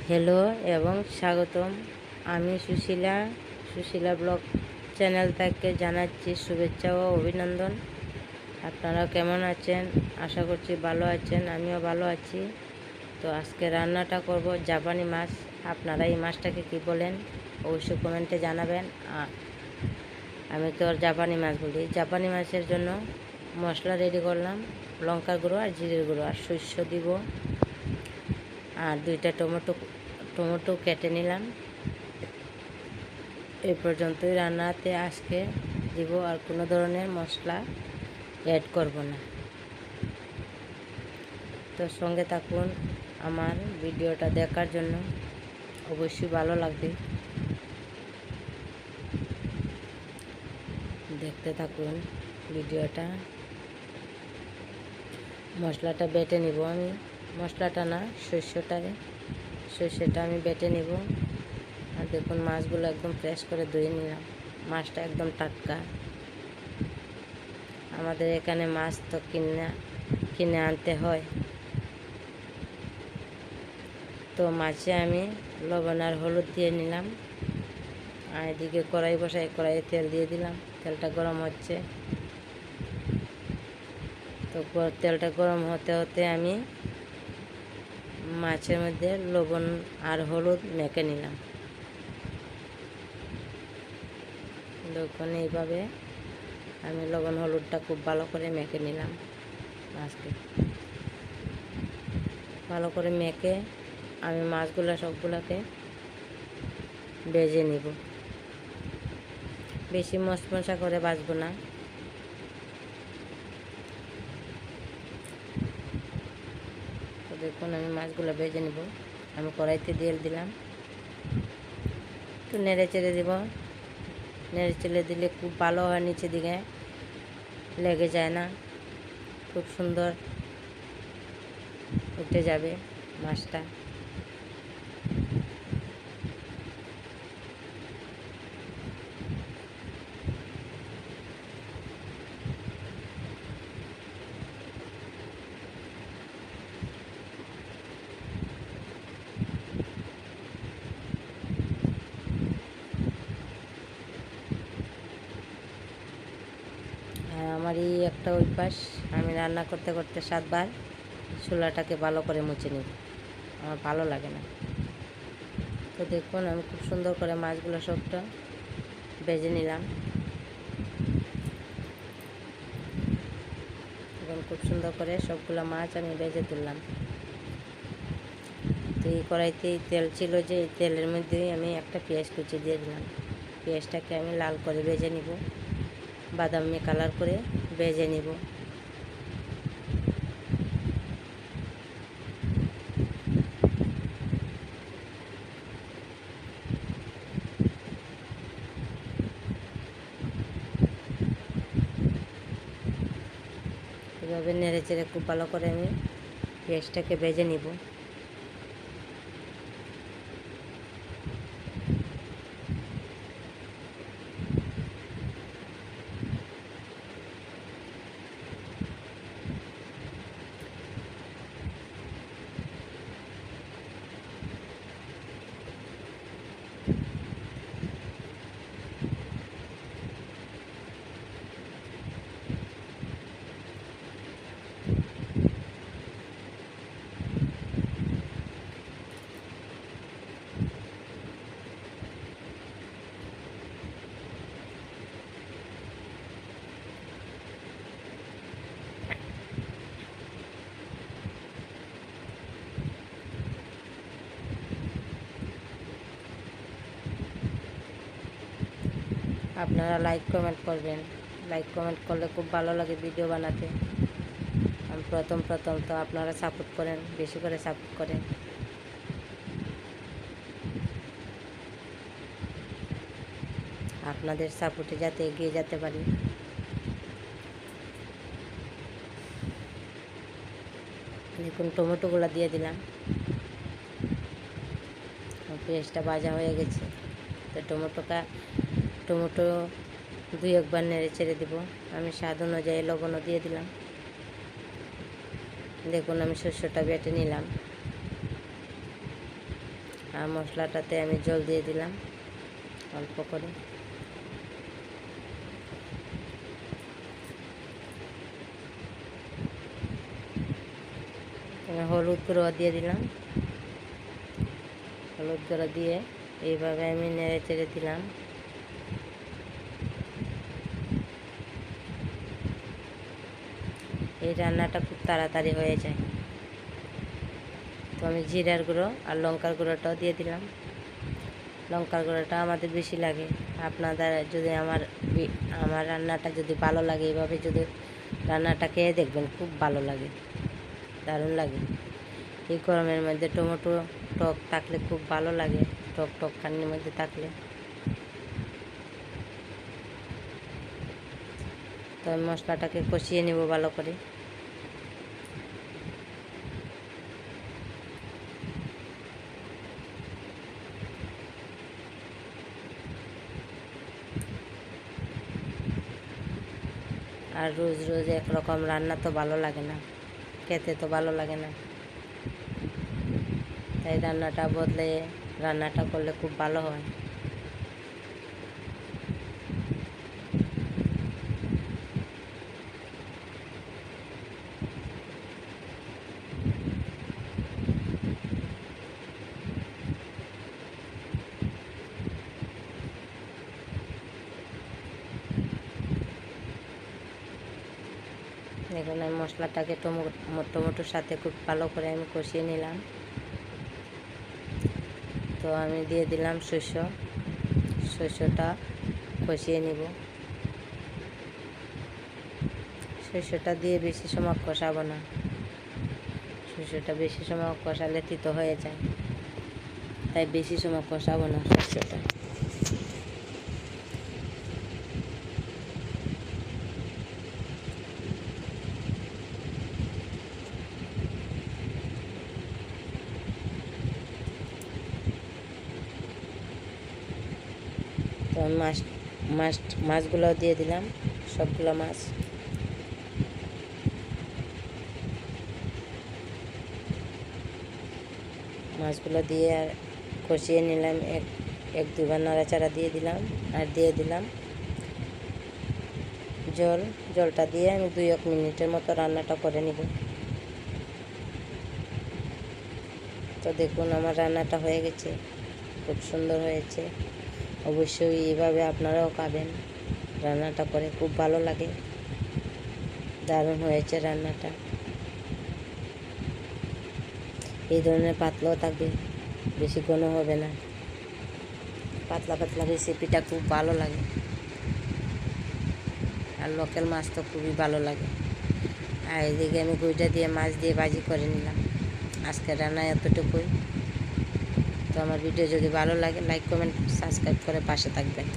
Hello এবং স্বাগতম। আমি সুশীলা ব্লগ চ্যানেল থেকে জানাচ্ছি শুভেচ্ছা ও অভিনন্দন। আপনারা কেমন আছেন? আশা করছি ভালো আছেন, আমিও ভালো আছি। তো আজকে রান্নাটা করব জাপানি মাছ। আপনারা এই মাছটাকে কি বলেন অবশ্যই কমেন্টে জানাবেন। আমি তো জাপানি মাছ বলি। জাপানি মাছের জন্য মশলা রেডি করলাম, লঙ্কার গুঁড়ো আর জিরের গুঁড়ো আর সরষে দিব, আর 2টা টমেটো কেটে নিলাম। এই পর্যন্তই রান্নাতে আজকে দিব, আর কোনো ধরনের মশলা অ্যাড করব না। তো সঙ্গে থাকুন আমার ভিডিওটা দেখার জন্য, অবশ্যই ভালো লাগবে। দেখতে থাকুন ভিডিওটা। মশলাটা বেটে নিব আমি, মশলাটা না সর্ষেটা আমি বেটে নিব। আর দেখুন মাছগুলো একদম ফ্রেশ করে ধুয়ে নিলাম। মাছটা একদম টাটকা। আমাদের এখানে মাছ তো কিনে আনতে হয়। তো মাছে আমি লবণ আর হলুদ দিয়ে নিলাম। আর এদিকে কড়াই বসাই, কড়াইয়ে তেল দিয়ে দিলাম। তেলটা গরম হচ্ছে। তো তেলটা গরম হতে হতে আমি মাছের মধ্যে লবণ আর হলুদ মেখে নিলাম। দেখুন এইভাবে আমি লবণ হলুদটা খুব ভালো করে মেখে নিলাম। মাছকে ভালো করে মেখে আমি মাছগুলো সবগুলোকে ভেজে নিব। বেশি মশমশা করে ভাজবো না। তো দেখুন আমি মাছগুলো ভেজে নিব। আমি কড়াইতে দিয়ে দিলাম, একটু নেড়ে চেড়ে দিব। নেড়ে চেড়ে দিলে খুব ভালো হয়, নিচে দিকে লেগে যায় না, খুব সুন্দর উঠে যাবে মাছটা। আমার এই একটা অভ্যাস, আমি রান্না করতে করতে 7 বার চুলাটাকে ভালো করে মুছে নিব, আমার ভালো লাগে না। তো দেখুন আমি খুব সুন্দর করে মাছগুলো সবটা ভেজে নিলাম। এবং খুব সুন্দর করে সবগুলো মাছ আমি ভেজে তুললাম। তো এই কড়াইতেই তেল ছিল, যে এই তেলের মধ্যেই আমি একটা পেঁয়াজ কুচি দিয়ে দিলাম। পেঁয়াজটাকে আমি লাল করে ভেজে নিব, বাদামি কালার করে ভেজে নিব। এভাবে নেড়ে চেড়ে খুব ভালো করে আমি পেঁয়াজটাকে ভেজে নিব। আপনারা লাইক কমেন্ট করবেন। লাইক কমেন্ট করলে খুব ভালো লাগে ভিডিও বানাতে। আমি প্রথম তো আপনারা সাপোর্ট করেন, বেশি করে সাপোর্ট করেন। আপনাদের সাপোর্টে যাতে এগিয়ে যেতে পারি। দেখুন টমেটোগুলো দিয়ে দিলাম। পেঁয়াজটা ভাজা হয়ে গেছে। তো টমেটো 2-1 বার নেড়ে চেড়ে দেব। আমি স্বাদ অনুযায়ী লবণও দিয়ে দিলাম। দেখুন আমি সরষেটা বেটে নিলাম। আর মশলাটাতে আমি জল দিয়ে দিলাম অল্প করে। হলুদ গুঁড়ো দিয়ে দিলাম। হলুদ গুঁড়ো দিয়ে এইভাবে আমি নেড়ে চেড়ে দিলাম। এই রান্নাটা খুব তাড়াতাড়ি হয়ে যায়। তো আমি জিরার গুঁড়ো আর লঙ্কার গুঁড়োটাও দিয়ে দিলাম। লঙ্কার গুঁড়োটা আমাদের বেশি লাগে। আপনাদের যদি আমার রান্নাটা যদি ভালো লাগে, এইভাবে যদি রান্নাটা খেয়ে দেখবেন, খুব ভালো লাগে, দারুণ লাগে। এই গরমের মধ্যে টমেটো টক থাকলে খুব ভালো লাগে, টক টক খানির মধ্যে থাকলে। তো আমি মশলাটাকে কষিয়ে নেব ভালো করে। আর রোজ রোজ একরকম রান্না তো ভালো লাগে না, খেতে তো ভালো লাগে না। তাই রান্নাটা বদলে রান্নাটা করলে খুব ভালো হয়। দেখুন আমি মশলাটাকে টমেটোর সাথে খুব ভালো করে আমি কষিয়ে নিলাম। তো আমি দিয়ে দিলাম শস্যটা কষিয়ে নিব। শস্যটা দিয়ে বেশি সময় কষাবো না, শস্যটা বেশি সময় কষালে তিতো হয়ে যায়, তাই বেশি সময় কষাবো না শস্যটা। তো আমি মাছগুলো দিয়ে দিলাম, সবগুলো মাছ। মাছগুলো দিয়ে আর কষিয়ে নিলাম, এক দুবার নাড়াচাড়া দিয়ে দিলাম। আর দিয়ে দিলাম জলটা দিয়ে আমি 2-1 মিনিটের মতো রান্নাটা করে নিব। তো দেখুন আমার রান্নাটা হয়ে গেছে, খুব সুন্দর হয়েছে। অবশ্যই এইভাবে আপনারাও খাবেন, রান্নাটা করে খুব ভালো লাগে, দারুণ হয়েছে রান্নাটা। এই ধরনের পাতলাও থাকবে, বেশি ঘন হবে না। পাতলা পাতলা রেসিপিটা খুব ভালো লাগে। আর লোকাল মাছ তো খুবই ভালো লাগে। আর এদিকে আমি গুঁড়িটা দিয়ে মাছ দিয়ে ভাজি করে নিলাম। আজকের রান্না এতটুকুই। তো আমার ভিডিও যদি ভালো লাগে লাইক কমেন্ট সাবস্ক্রাইব করে পাশে থাকবেন।